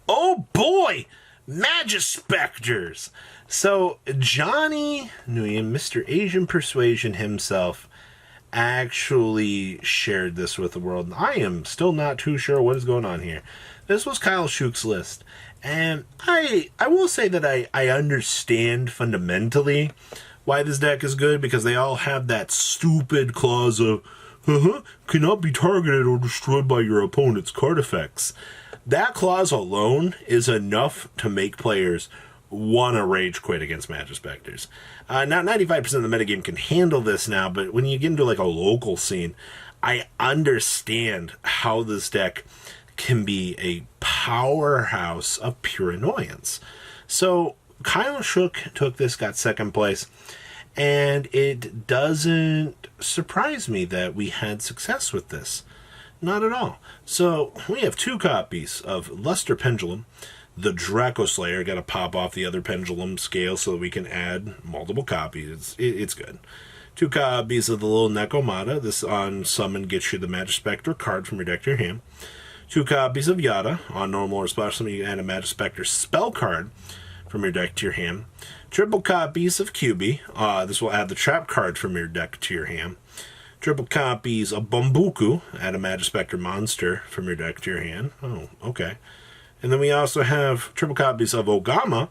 Oh boy! Majespecters! So, Johnny Nguyen, Mr. Asian Persuasion himself, actually shared this with the world. I am still not too sure what is going on here. This was Kyle Shook's list. And I will say that I understand fundamentally why this deck is good, because they all have that stupid clause of, cannot be targeted or destroyed by your opponent's card effects. That clause alone is enough to make players want to rage quit against Majespecters. Now, 95% of the metagame can handle this now, but when you get into like a local scene, I understand how this deck can be a powerhouse of pure annoyance. So Kyle Shook took this, got second place, and it doesn't surprise me that we had success with this. Not at all. So we have 2 copies of Luster Pendulum. The Draco Slayer, got to pop off the other pendulum scale so that we can add multiple copies. It's good. 2 copies of the little Nekomata. This on summon gets you the Majespecter card from your deck to your hand. 2 copies of Yada. On normal or special summon, you can add a Majespecter spell card from your deck to your hand. Triple copies of QB. This will add the trap card from your deck to your hand. Triple copies of Bumbuku, add a Majespecter monster from your deck to your hand. Oh, okay. And then we also have triple copies of Ogama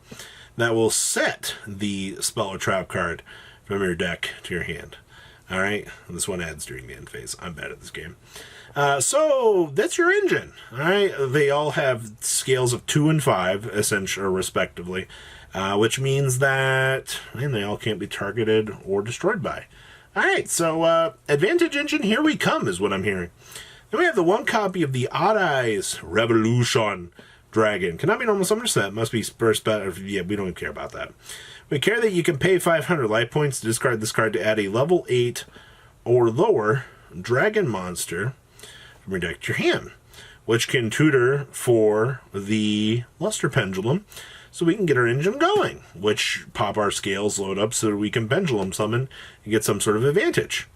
that will set the spell or trap card from your deck to your hand. Alright, this one adds during the end phase. I'm bad at this game. So, that's your engine. Alright, they all have scales of 2 and 5, essentially, or respectively, which means that they all can't be targeted or destroyed by. Alright, so Advantage Engine, here we come, is what I'm hearing. Then we have the 1 copy of the Odd Eyes Revolution Dragon. Cannot be normal summoner set, must be first better. Yeah, we don't even care about that. We care that you can pay 500 life points to discard this card to add a level 8 or lower dragon monster from your deck to your hand, which can tutor for the Luster Pendulum, so we can get our engine going, which pop our scales, load up so that we can pendulum summon and get some sort of advantage.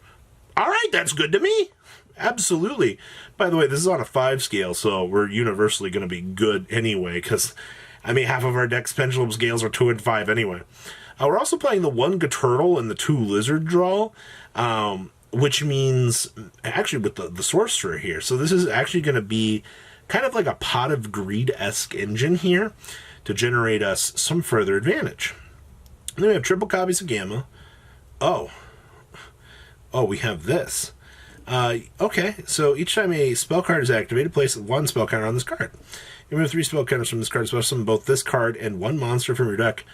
Alright, that's good to me. Absolutely. By the way, this is on a 5 scale, so we're universally going to be good anyway, because, I mean, half of our deck's pendulum scales are 2 and 5 anyway. We're also playing the 1 Turtle and the 2 Lizard draw, which means, actually, with the Sorcerer here. So this is actually going to be kind of like a Pot of Greed-esque engine here to generate us some further advantage. And then we have triple copies of Gamma. Oh, we have this. Okay, so each time a spell card is activated, place 1 spell counter on this card. You remove 3 spell counters from this card, special summon both this card and 1 monster from your deck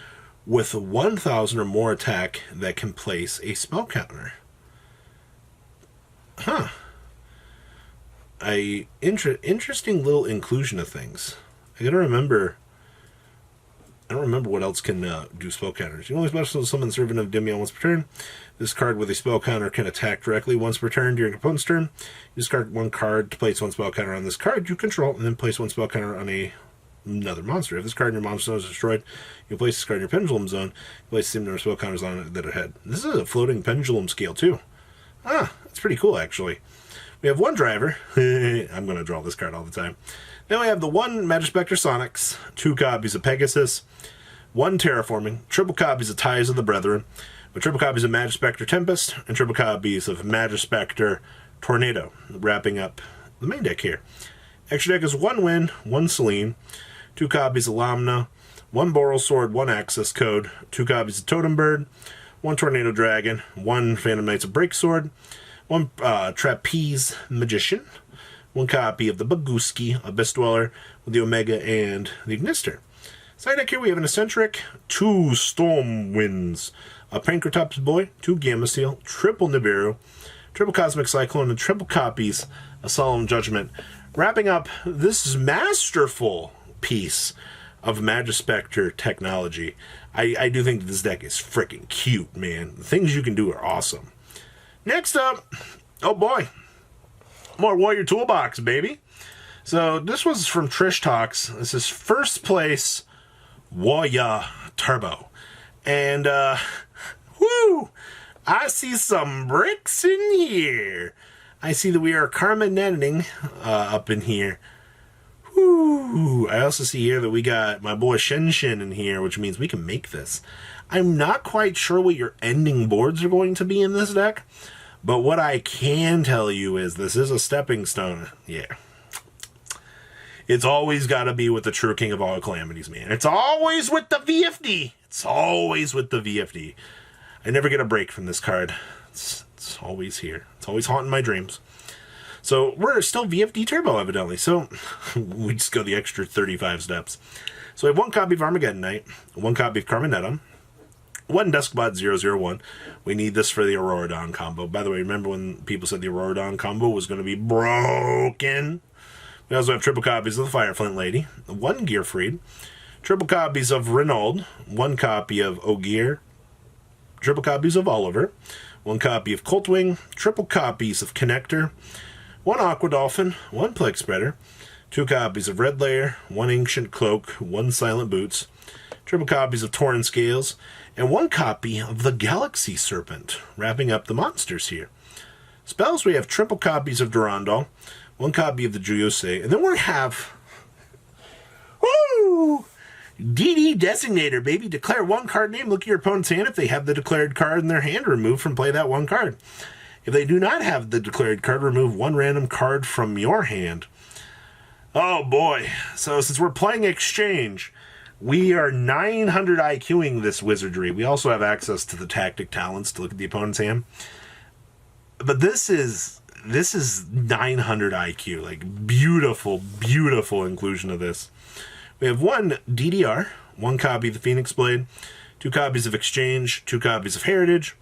with 1,000 or more attack that can place a spell counter. Huh. Interesting little inclusion of things. I don't remember what else can do spell counters. You only special summon Servant of Endymion once per turn. This card with a spell counter can attack directly once per turn during your opponent's turn. You discard 1 card to place 1 spell counter on this card you control, and then place 1 spell counter on another monster. If this card in your monster zone is destroyed, you place this card in your pendulum zone. You place the same number of spell counters on it that it had. This is a floating pendulum scale too. That's pretty cool actually. We have 1 driver. I'm going to draw this card all the time. Then we have the 1 Majespecter Sonics, 2 copies of Pegasus, 1 Terraforming, triple copies of Ties of the Brethren, with triple copies of Majespecter Tempest, and triple copies of Majespecter Tornado, wrapping up the main deck here. Extra deck is 1 Wind, 1 Selene, 2 copies of Lamna, 1 Boral Sword, 1 Access Code, 2 copies of Totem Bird, 1 Tornado Dragon, 1 Phantom Knights of Breaksword, 1 Trapeze Magician, 1 copy of the Baguski Abyss Dweller with the Omega and the Ignister. Side deck here we have an Eccentric, 2 Storm Winds, a Pancratops Boy, 2 Gamma Seal, triple Nibiru, triple Cosmic Cyclone, and triple copies of Solemn Judgment. Wrapping up this masterful piece of Majespecter technology. I do think this deck is freaking cute, man. The things you can do are awesome. Next up, oh boy, more Warrior Toolbox, baby. So this was from Trish Talks. This is first place Warrior Turbo. And, whoo, I see some bricks in here. I see that we are karma netting up in here. Woo! I also see here that we got my boy Shen Shen in here, which means we can make this. I'm not quite sure what your ending boards are going to be in this deck, but what I can tell you is this is a stepping stone. Yeah. It's always got to be with the true king of all calamities, man. It's always with the VFD. It's always with the VFD. I never get a break from this card. It's always here. It's always haunting my dreams. So we're still VFD Turbo, evidently. So we just go the extra 35 steps. So we have one copy of Armageddon Knight, one copy of Carmenetta, one Duskbot 001. We need this for the Aurora Dawn combo. By the way, remember when people said the Aurora Dawn combo was going to be broken? We also have triple copies of the Fireflint Lady, one Gearfried, triple copies of Renauld, one copy of Ogier, triple copies of Oliver, one copy of Coltwing, triple copies of Connector, one Aqua Dolphin, one Plague Spreader, two copies of Red Layer, one Ancient Cloak, one Silent Boots, triple copies of Torrent Scales, and one copy of the Galaxy Serpent, wrapping up the monsters here. Spells, we have triple copies of Durandal, one copy of the Juyose, and then we have... Woo! DD Designator, baby. Declare one card name, look at your opponent's hand. If they have the declared card in their hand, remove from play that one card. If they do not have the declared card, remove one random card from your hand. Oh boy. So since we're playing Exchange, we are 900 IQing this wizardry. We also have access to the tactic talents to look at the opponent's hand. But this is 900 IQ. Like, beautiful, beautiful inclusion of this. We have one DDR, one copy of the Phoenix Blade, two copies of Exchange, two copies of Heritage,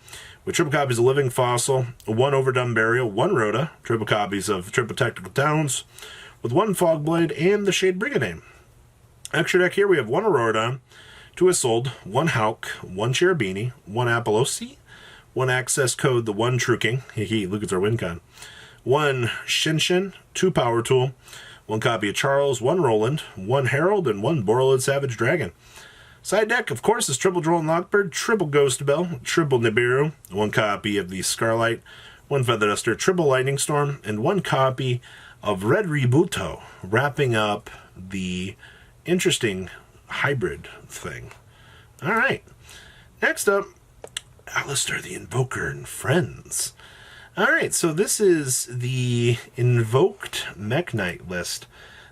with triple copies of Living Fossil, one Overdone Burial, one Rhoda, triple copies of Triple Tactical Talents, with one Fog Blade, and the Shade Brigandine. Extra deck here, we have one Aurora, two Isolde, one Hulk, one Cherubini, one Apollosi, one Access Code, the one True King, look at our win con, one Shinshin, two Power Tool, one copy of Charles, one Roland, one Herald, and one Borrelid Savage Dragon. Side deck, of course, is triple Droll and Lockbird, triple Ghost Bell, triple Nibiru, one copy of the Scarlight, one Feather Duster, triple Lightning Storm, and one copy of Red Rebuto, wrapping up the interesting hybrid thing. All right. Next up, Alistair the Invoker and Friends. All right, so this is the Invoked Mekk-Knight list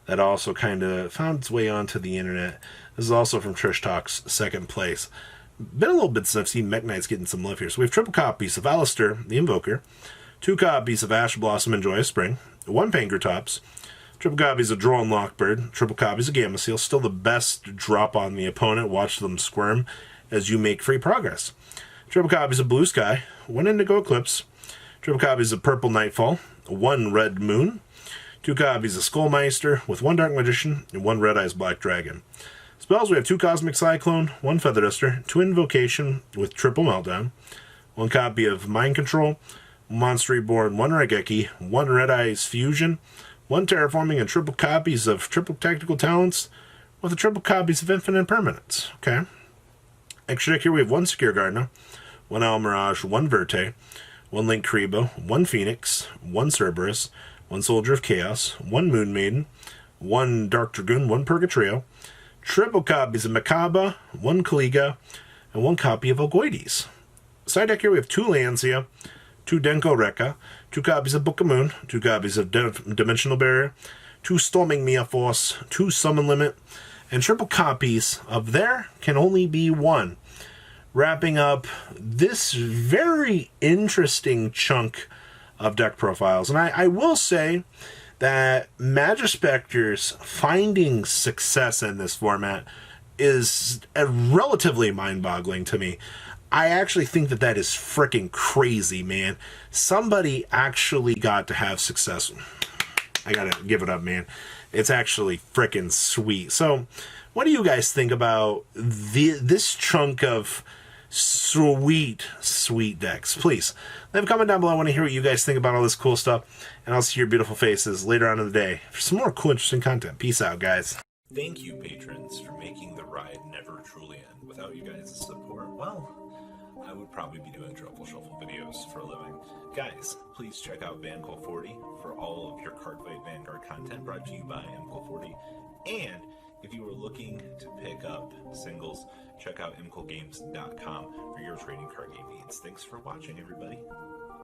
that also kind of found its way onto the internet. This is also from Trish Talk's second place. Been a little bit since I've seen Mekk-Knight's getting some love here. So we have triple copies of Alistair the Invoker, two copies of Ash Blossom and Joy of Spring, one Pankratops, triple copies of Droll and Lockbird, triple copies of Gamma Seal, still the best drop on the opponent. Watch them squirm as you make free progress. Triple copies of Blue Sky, one Indigo Eclipse, triple copies of Purple Nightfall, one Red Moon, two copies of Skullmeister with one Dark Magician and one Red Eyes Black Dragon. Spells, we have two Cosmic Cyclone, one Feather Duster, two Invocation with triple Meltdown, one copy of Mind Control, Monster Reborn, one Raigeki, one Red Eyes Fusion, one Terraforming, and triple copies of triple Tactical Talents with the triple copies of Infinite Permanence. Okay. Extra deck here, we have one Secure Gardener, one Owl Mirage, one Verte, one Link Karibo, one Phoenix, one Cerberus, one Soldier of Chaos, one Moon Maiden, one Dark Dragoon, one Purgatrio, triple copies of Makaba, one Kaliga, and one copy of Ogoides. Side deck here we have two Lancia, two Denko Rekka, two copies of Book of Moon, two copies of Dimensional Barrier, two Storming Mia Force, two Summon Limit, and triple copies of There Can Only Be One. Wrapping up this very interesting chunk of deck profiles. And I will say that Majespecter's finding success in this format is relatively mind-boggling to me. I actually think that that is freaking crazy, man. Somebody actually got to have success. I gotta give it up, man. It's actually freaking sweet. So, what do you guys think about this chunk of sweet decks? Please leave a comment down below. I want to hear what you guys think about all this cool stuff, and I'll see your beautiful faces later on in the day for some more cool, interesting content. Peace out, guys. Thank you, patrons, for making the ride never truly end. Without you guys' support, well, I would probably be doing Truffle Shuffle videos for a living. Guys, please check out Vanquill40 for all of your Cardfight Vanguard content brought to you by Vanquill40. And if you are looking to pick up singles, check out mquillgames.com for your trading card game needs. Thanks for watching, everybody.